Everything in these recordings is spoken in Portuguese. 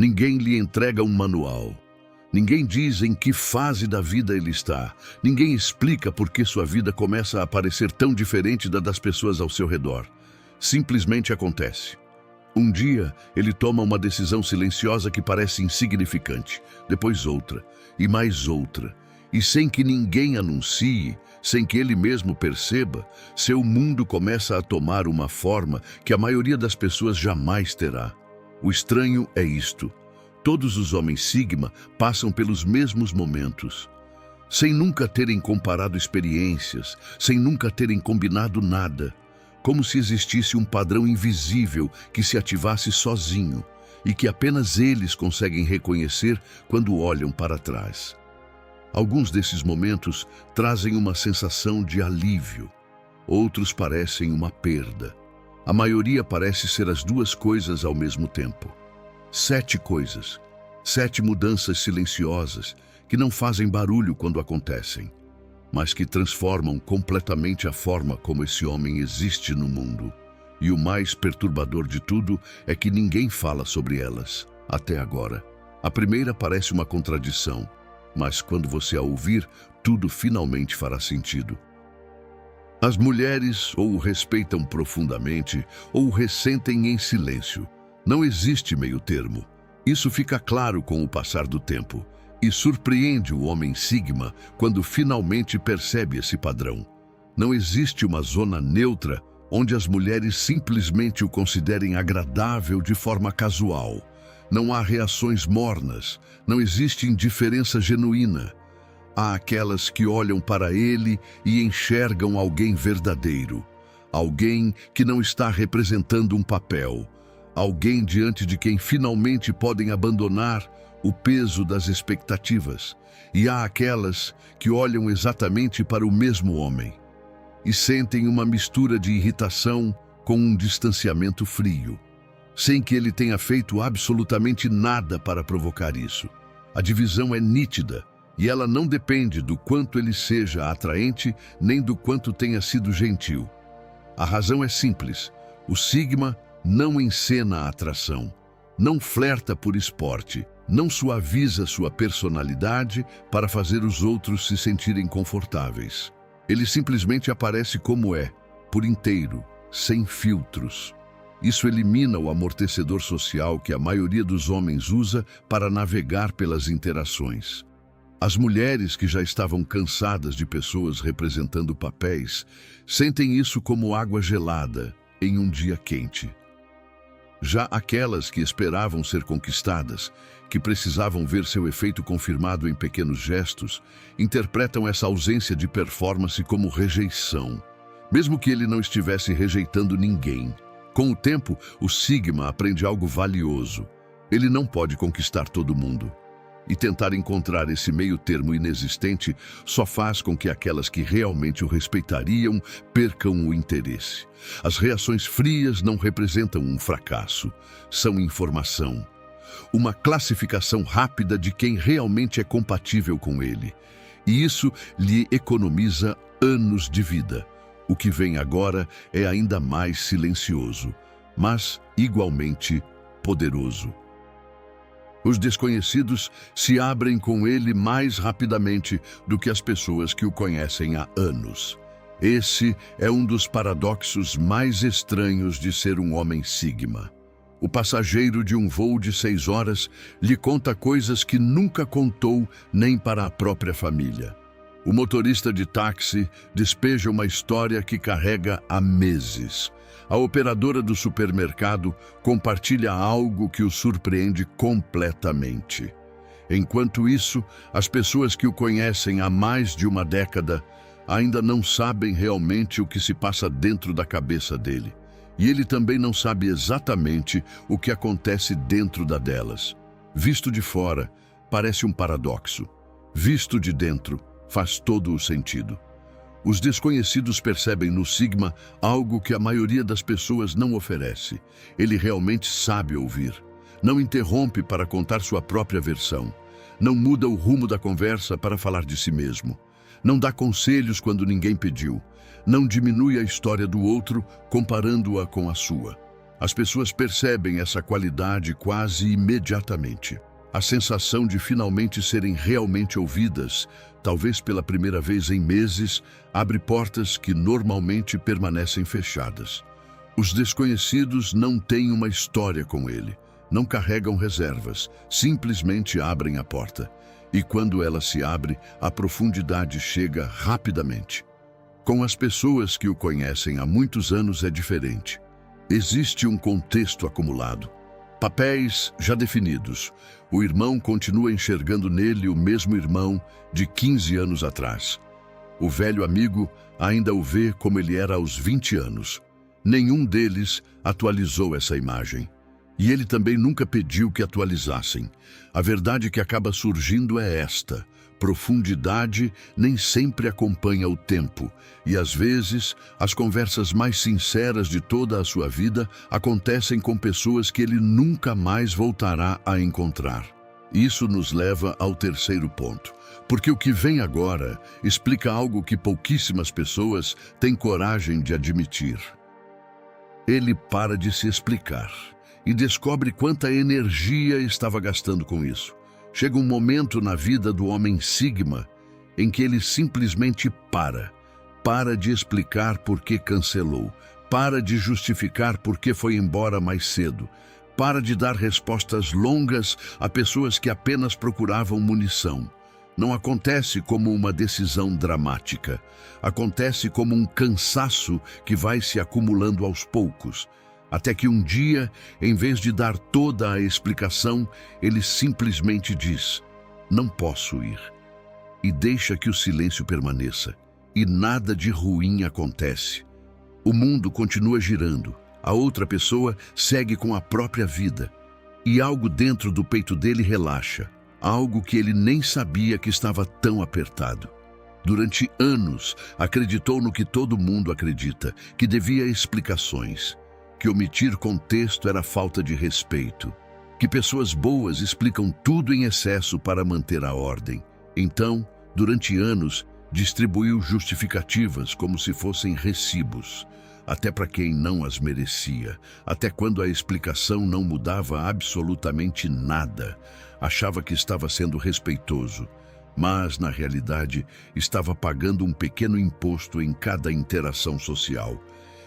Ninguém lhe entrega um manual. Ninguém diz em que fase da vida ele está. Ninguém explica por que sua vida começa a parecer tão diferente da das pessoas ao seu redor. Simplesmente acontece. Um dia, ele toma uma decisão silenciosa que parece insignificante, depois outra, e mais outra. E sem que ninguém anuncie, sem que ele mesmo perceba, seu mundo começa a tomar uma forma que a maioria das pessoas jamais terá. O estranho é isto. Todos os homens Sigma passam pelos mesmos momentos, sem nunca terem comparado experiências, sem nunca terem combinado nada, como se existisse um padrão invisível que se ativasse sozinho e que apenas eles conseguem reconhecer quando olham para trás. Alguns desses momentos trazem uma sensação de alívio, outros parecem uma perda. A maioria parece ser as duas coisas ao mesmo tempo. 7 coisas, 7 mudanças silenciosas que não fazem barulho quando acontecem, mas que transformam completamente a forma como esse homem existe no mundo. E o mais perturbador de tudo é que ninguém fala sobre elas, até agora. A primeira parece uma contradição, mas quando você a ouvir, tudo finalmente fará sentido. As mulheres ou o respeitam profundamente ou o ressentem em silêncio. Não existe meio termo. Isso fica claro com o passar do tempo e surpreende o homem Sigma quando finalmente percebe esse padrão. Não existe uma zona neutra onde as mulheres simplesmente o considerem agradável de forma casual. Não há reações mornas, não existe indiferença genuína. Há aquelas que olham para ele e enxergam alguém verdadeiro, alguém que não está representando um papel, alguém diante de quem finalmente podem abandonar o peso das expectativas. E há aquelas que olham exatamente para o mesmo homem e sentem uma mistura de irritação com um distanciamento frio, sem que ele tenha feito absolutamente nada para provocar isso. A divisão é nítida e ela não depende do quanto ele seja atraente nem do quanto tenha sido gentil. A razão é simples. O Sigma não encena a atração, não flerta por esporte, não suaviza sua personalidade para fazer os outros se sentirem confortáveis. Ele simplesmente aparece como é, por inteiro, sem filtros. Isso elimina o amortecedor social que a maioria dos homens usa para navegar pelas interações. As mulheres que já estavam cansadas de pessoas representando papéis sentem isso como água gelada em um dia quente. Já aquelas que esperavam ser conquistadas, que precisavam ver seu efeito confirmado em pequenos gestos, interpretam essa ausência de performance como rejeição, mesmo que ele não estivesse rejeitando ninguém. Com o tempo, o Sigma aprende algo valioso. Ele não pode conquistar todo mundo. E tentar encontrar esse meio termo inexistente só faz com que aquelas que realmente o respeitariam percam o interesse. As reações frias não representam um fracasso, são informação. Uma classificação rápida de quem realmente é compatível com ele. E isso lhe economiza anos de vida. O que vem agora é ainda mais silencioso, mas igualmente poderoso. Os desconhecidos se abrem com ele mais rapidamente do que as pessoas que o conhecem há anos. Esse é um dos paradoxos mais estranhos de ser um homem Sigma. O passageiro de um voo de 6 horas lhe conta coisas que nunca contou nem para a própria família. O motorista de táxi despeja uma história que carrega há meses. A operadora do supermercado compartilha algo que o surpreende completamente. Enquanto isso, as pessoas que o conhecem há mais de uma década ainda não sabem realmente o que se passa dentro da cabeça dele. E ele também não sabe exatamente o que acontece dentro da delas. Visto de fora, parece um paradoxo. Visto de dentro, faz todo o sentido. Os desconhecidos percebem no Sigma algo que a maioria das pessoas não oferece. Ele realmente sabe ouvir. Não interrompe para contar sua própria versão. Não muda o rumo da conversa para falar de si mesmo. Não dá conselhos quando ninguém pediu. Não diminui a história do outro comparando-a com a sua. As pessoas percebem essa qualidade quase imediatamente. A sensação de finalmente serem realmente ouvidas, talvez pela primeira vez em meses, abre portas que normalmente permanecem fechadas. Os desconhecidos não têm uma história com ele, não carregam reservas, simplesmente abrem a porta. E quando ela se abre, a profundidade chega rapidamente. Com as pessoas que o conhecem há muitos anos é diferente. Existe um contexto acumulado. Papéis já definidos. O irmão continua enxergando nele o mesmo irmão de 15 anos atrás. O velho amigo ainda o vê como ele era aos 20 anos. Nenhum deles atualizou essa imagem. E ele também nunca pediu que atualizassem. A verdade que acaba surgindo é esta: profundidade nem sempre acompanha o tempo, e às vezes as conversas mais sinceras de toda a sua vida acontecem com pessoas que ele nunca mais voltará a encontrar. Isso nos leva ao terceiro ponto, porque o que vem agora explica algo que pouquíssimas pessoas têm coragem de admitir. Ele para de se explicar e descobre quanta energia estava gastando com isso. Chega um momento na vida do homem Sigma em que ele simplesmente para de explicar por que cancelou, para de justificar por que foi embora mais cedo, para de dar respostas longas a pessoas que apenas procuravam munição. Não acontece como uma decisão dramática, acontece como um cansaço que vai se acumulando aos poucos. Até que um dia, em vez de dar toda a explicação, ele simplesmente diz: "Não posso ir." E deixa que o silêncio permaneça. E nada de ruim acontece. O mundo continua girando. A outra pessoa segue com a própria vida. E algo dentro do peito dele relaxa. Algo que ele nem sabia que estava tão apertado. Durante anos, acreditou no que todo mundo acredita, que devia explicações. Que omitir contexto era falta de respeito, que pessoas boas explicam tudo em excesso para manter a ordem. Então, durante anos, distribuiu justificativas como se fossem recibos, até para quem não as merecia, até quando a explicação não mudava absolutamente nada. Achava que estava sendo respeitoso, mas, na realidade, estava pagando um pequeno imposto em cada interação social.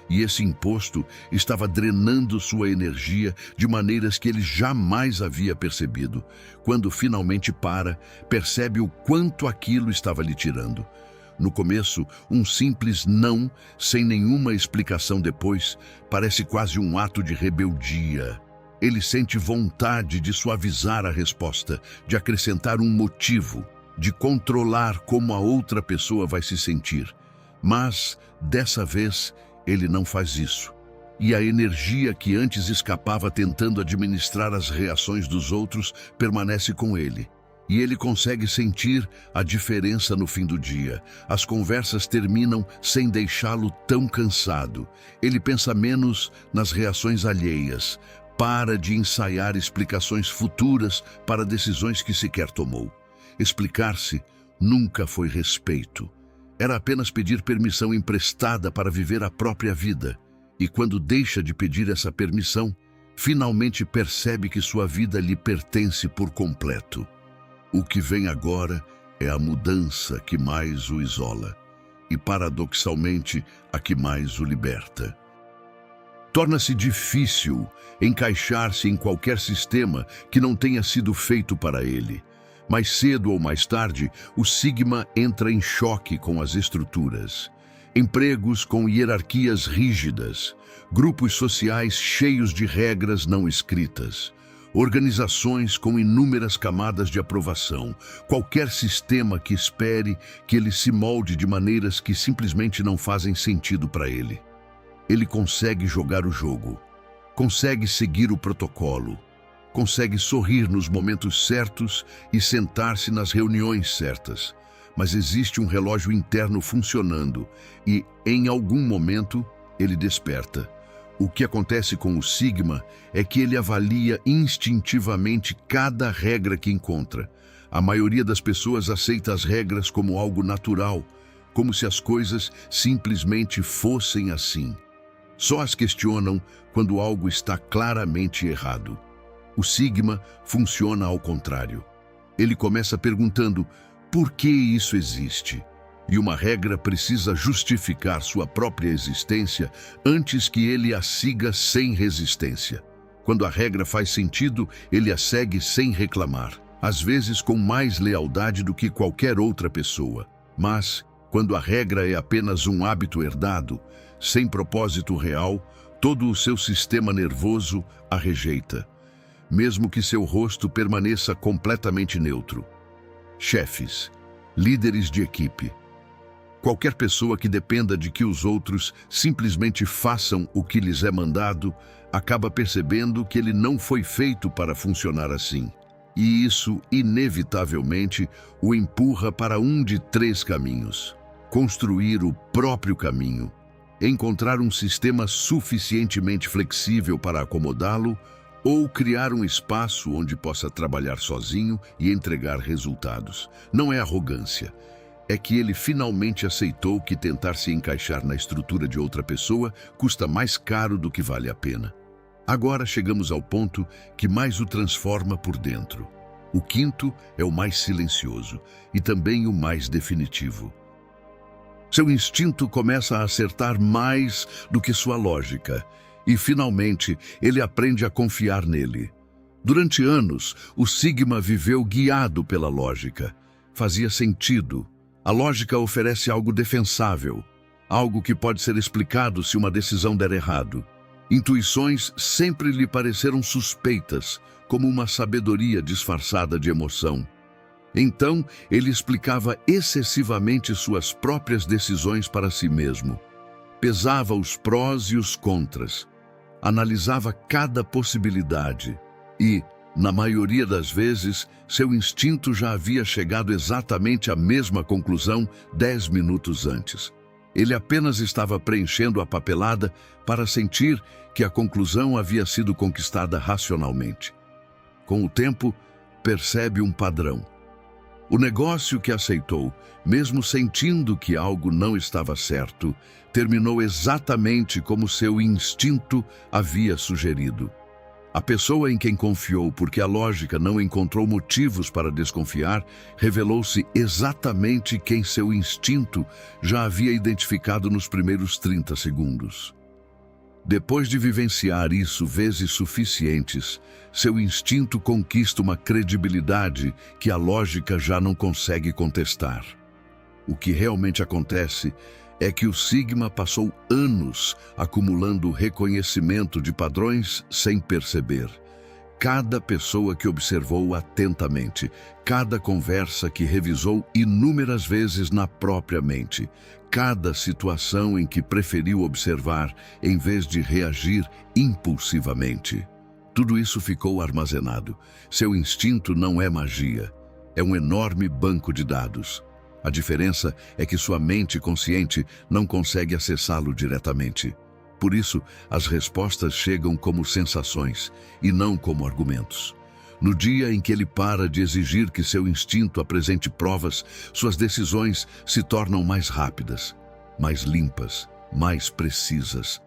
E esse imposto estava drenando sua energia de maneiras que ele jamais havia percebido. Quando finalmente percebe o quanto aquilo estava lhe tirando. No começo, um simples não, sem nenhuma explicação depois, parece quase um ato de rebeldia. Ele sente vontade de suavizar a resposta, de acrescentar um motivo, de controlar como a outra pessoa vai se sentir. Mas, dessa vez, ele não faz isso. E a energia que antes escapava tentando administrar as reações dos outros permanece com ele. E ele consegue sentir a diferença no fim do dia. As conversas terminam sem deixá-lo tão cansado. Ele pensa menos nas reações alheias. Para de ensaiar explicações futuras para decisões que sequer tomou. Explicar-se nunca foi respeito. Era apenas pedir permissão emprestada para viver a própria vida. E quando deixa de pedir essa permissão, finalmente percebe que sua vida lhe pertence por completo. O que vem agora é a mudança que mais o isola e, paradoxalmente, a que mais o liberta. Torna-se difícil encaixar-se em qualquer sistema que não tenha sido feito para ele. Mais cedo ou mais tarde, o Sigma entra em choque com as estruturas. Empregos com hierarquias rígidas, grupos sociais cheios de regras não escritas, organizações com inúmeras camadas de aprovação, qualquer sistema que espere que ele se molde de maneiras que simplesmente não fazem sentido para ele. Ele consegue jogar o jogo, consegue seguir o protocolo, consegue sorrir nos momentos certos e sentar-se nas reuniões certas. Mas existe um relógio interno funcionando e, em algum momento, ele desperta. O que acontece com o Sigma é que ele avalia instintivamente cada regra que encontra. A maioria das pessoas aceita as regras como algo natural, como se as coisas simplesmente fossem assim. Só as questionam quando algo está claramente errado. O Sigma funciona ao contrário. Ele começa perguntando por que isso existe. E uma regra precisa justificar sua própria existência antes que ele a siga sem resistência. Quando a regra faz sentido, ele a segue sem reclamar, às vezes com mais lealdade do que qualquer outra pessoa. Mas, quando a regra é apenas um hábito herdado, sem propósito real, todo o seu sistema nervoso a rejeita, mesmo que seu rosto permaneça completamente neutro. Chefes, líderes de equipe. Qualquer pessoa que dependa de que os outros simplesmente façam o que lhes é mandado, acaba percebendo que ele não foi feito para funcionar assim. E isso, inevitavelmente, o empurra para um de 3 caminhos. Construir o próprio caminho, encontrar um sistema suficientemente flexível para acomodá-lo, ou criar um espaço onde possa trabalhar sozinho e entregar resultados. Não é arrogância. É que ele finalmente aceitou que tentar se encaixar na estrutura de outra pessoa custa mais caro do que vale a pena. Agora chegamos ao ponto que mais o transforma por dentro. O quinto é o mais silencioso e também o mais definitivo. Seu instinto começa a acertar mais do que sua lógica e, finalmente, ele aprende a confiar nele. Durante anos, o Sigma viveu guiado pela lógica. Fazia sentido. A lógica oferece algo defensável, algo que pode ser explicado se uma decisão der errado. Intuições sempre lhe pareceram suspeitas, como uma sabedoria disfarçada de emoção. Então, ele explicava excessivamente suas próprias decisões para si mesmo. Pesava os prós e os contras. Analisava cada possibilidade e, na maioria das vezes, seu instinto já havia chegado exatamente à mesma conclusão 10 minutos antes. Ele apenas estava preenchendo a papelada para sentir que a conclusão havia sido conquistada racionalmente. Com o tempo, percebe um padrão. O negócio que aceitou, mesmo sentindo que algo não estava certo, terminou exatamente como seu instinto havia sugerido. A pessoa em quem confiou porque a lógica não encontrou motivos para desconfiar, revelou-se exatamente quem seu instinto já havia identificado nos primeiros 30 segundos. Depois de vivenciar isso vezes suficientes, seu instinto conquista uma credibilidade que a lógica já não consegue contestar. O que realmente acontece é que o Sigma passou anos acumulando reconhecimento de padrões sem perceber. Cada pessoa que observou atentamente, cada conversa que revisou inúmeras vezes na própria mente, cada situação em que preferiu observar em vez de reagir impulsivamente. Tudo isso ficou armazenado. Seu instinto não é magia, é um enorme banco de dados. A diferença é que sua mente consciente não consegue acessá-lo diretamente. Por isso, as respostas chegam como sensações e não como argumentos. No dia em que ele para de exigir que seu instinto apresente provas, suas decisões se tornam mais rápidas, mais limpas, mais precisas.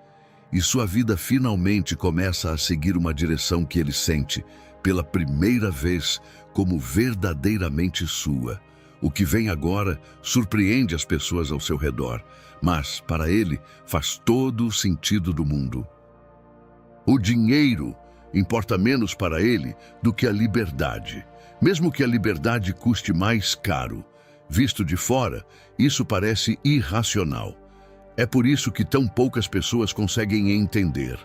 E sua vida finalmente começa a seguir uma direção que ele sente, pela primeira vez, como verdadeiramente sua. O que vem agora surpreende as pessoas ao seu redor, mas, para ele, faz todo o sentido do mundo. O dinheiro importa menos para ele do que a liberdade, mesmo que a liberdade custe mais caro. Visto de fora, isso parece irracional. É por isso que tão poucas pessoas conseguem entender.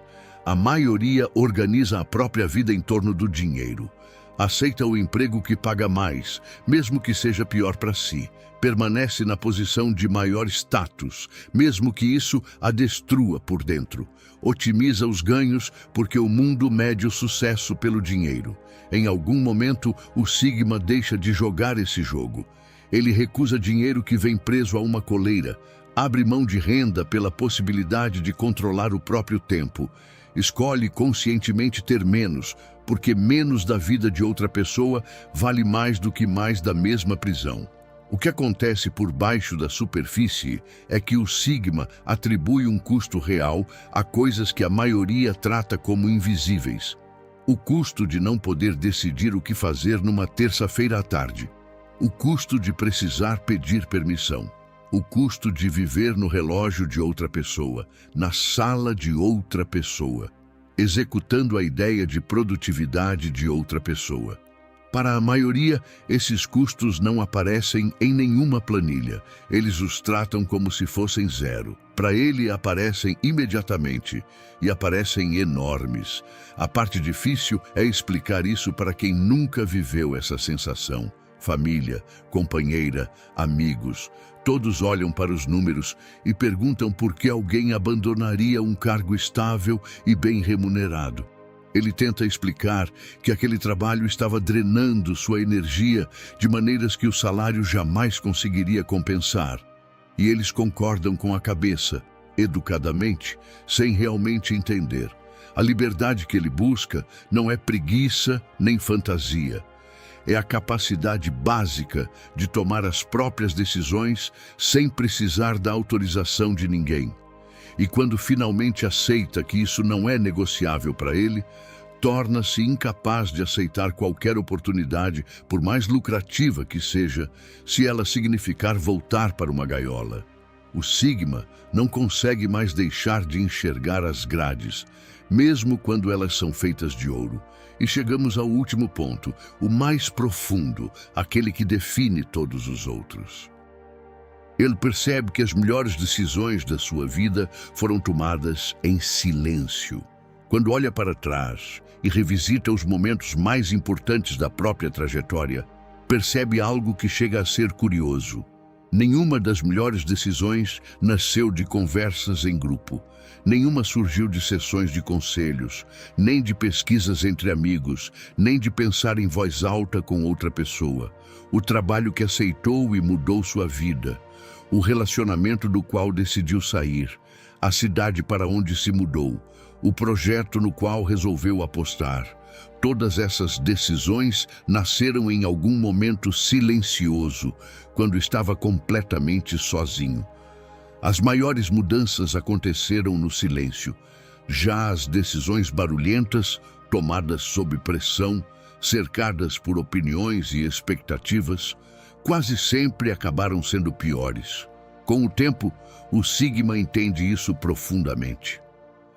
A maioria organiza a própria vida em torno do dinheiro. Aceita o emprego que paga mais, mesmo que seja pior para si. Permanece na posição de maior status, mesmo que isso a destrua por dentro. Otimiza os ganhos porque o mundo mede o sucesso pelo dinheiro. Em algum momento, o Sigma deixa de jogar esse jogo. Ele recusa dinheiro que vem preso a uma coleira, abre mão de renda pela possibilidade de controlar o próprio tempo. Escolhe conscientemente ter menos, porque menos da vida de outra pessoa vale mais do que mais da mesma prisão. O que acontece por baixo da superfície é que o Sigma atribui um custo real a coisas que a maioria trata como invisíveis. O custo de não poder decidir o que fazer numa terça-feira à tarde. O custo de precisar pedir permissão. O custo de viver no relógio de outra pessoa, na sala de outra pessoa, executando a ideia de produtividade de outra pessoa. Para a maioria, esses custos não aparecem em nenhuma planilha. Eles os tratam como se fossem zero. Para ele, aparecem imediatamente e aparecem enormes. A parte difícil é explicar isso para quem nunca viveu essa sensação. Família, companheira, amigos, todos olham para os números e perguntam por que alguém abandonaria um cargo estável e bem remunerado. Ele tenta explicar que aquele trabalho estava drenando sua energia de maneiras que o salário jamais conseguiria compensar. E eles concordam com a cabeça, educadamente, sem realmente entender. A liberdade que ele busca não é preguiça nem fantasia. É a capacidade básica de tomar as próprias decisões sem precisar da autorização de ninguém. E quando finalmente aceita que isso não é negociável para ele, torna-se incapaz de aceitar qualquer oportunidade, por mais lucrativa que seja, se ela significar voltar para uma gaiola. O Sigma não consegue mais deixar de enxergar as grades, mesmo quando elas são feitas de ouro. E chegamos ao último ponto, o mais profundo, aquele que define todos os outros. Ele percebe que as melhores decisões da sua vida foram tomadas em silêncio. Quando olha para trás e revisita os momentos mais importantes da própria trajetória, percebe algo que chega a ser curioso. Nenhuma das melhores decisões nasceu de conversas em grupo. Nenhuma surgiu de sessões de conselhos, nem de pesquisas entre amigos, nem de pensar em voz alta com outra pessoa. O trabalho que aceitou e mudou sua vida. O relacionamento do qual decidiu sair. A cidade para onde se mudou. O projeto no qual resolveu apostar. Todas essas decisões nasceram em algum momento silencioso, quando estava completamente sozinho. As maiores mudanças aconteceram no silêncio. Já as decisões barulhentas, tomadas sob pressão, cercadas por opiniões e expectativas, quase sempre acabaram sendo piores. Com o tempo, o Sigma entende isso profundamente.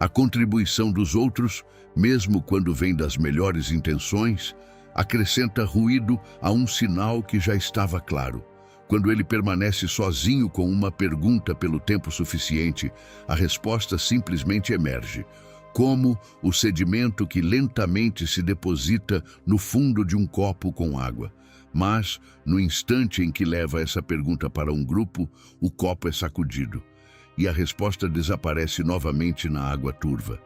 A contribuição dos outros, mesmo quando vem das melhores intenções, acrescenta ruído a um sinal que já estava claro. Quando ele permanece sozinho com uma pergunta pelo tempo suficiente, a resposta simplesmente emerge, como o sedimento que lentamente se deposita no fundo de um copo com água. Mas, no instante em que leva essa pergunta para um grupo, o copo é sacudido e a resposta desaparece novamente na água turva.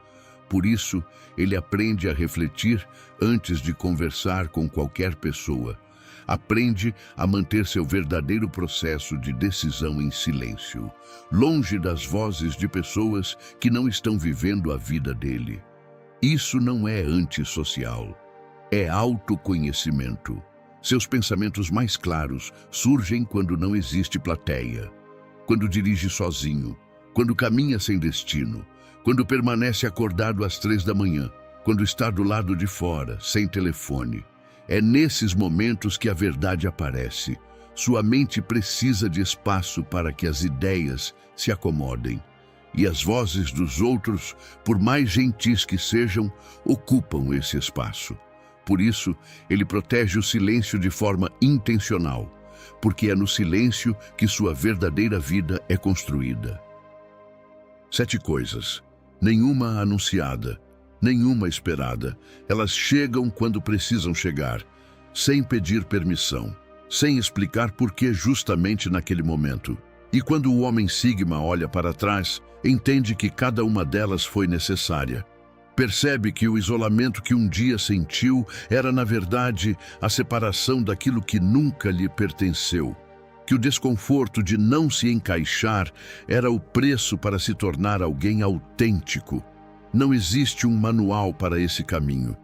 Por isso, ele aprende a refletir antes de conversar com qualquer pessoa. Aprende a manter seu verdadeiro processo de decisão em silêncio, longe das vozes de pessoas que não estão vivendo a vida dele. Isso não é antissocial, é autoconhecimento. Seus pensamentos mais claros surgem quando não existe plateia, quando dirige sozinho, quando caminha sem destino, quando permanece acordado às 3 da manhã, quando está do lado de fora, sem telefone. É nesses momentos que a verdade aparece. Sua mente precisa de espaço para que as ideias se acomodem. E as vozes dos outros, por mais gentis que sejam, ocupam esse espaço. Por isso, ele protege o silêncio de forma intencional, porque é no silêncio que sua verdadeira vida é construída. 7 coisas, nenhuma anunciada, nenhuma esperada. Elas chegam quando precisam chegar, sem pedir permissão, sem explicar por que justamente naquele momento. E quando o homem Sigma olha para trás, entende que cada uma delas foi necessária. Percebe que o isolamento que um dia sentiu era, na verdade, a separação daquilo que nunca lhe pertenceu. Que o desconforto de não se encaixar era o preço para se tornar alguém autêntico. Não existe um manual para esse caminho.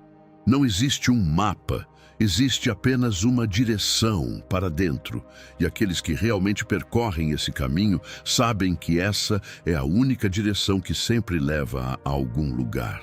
Não existe um mapa, existe apenas uma direção para dentro. E aqueles que realmente percorrem esse caminho sabem que essa é a única direção que sempre leva a algum lugar.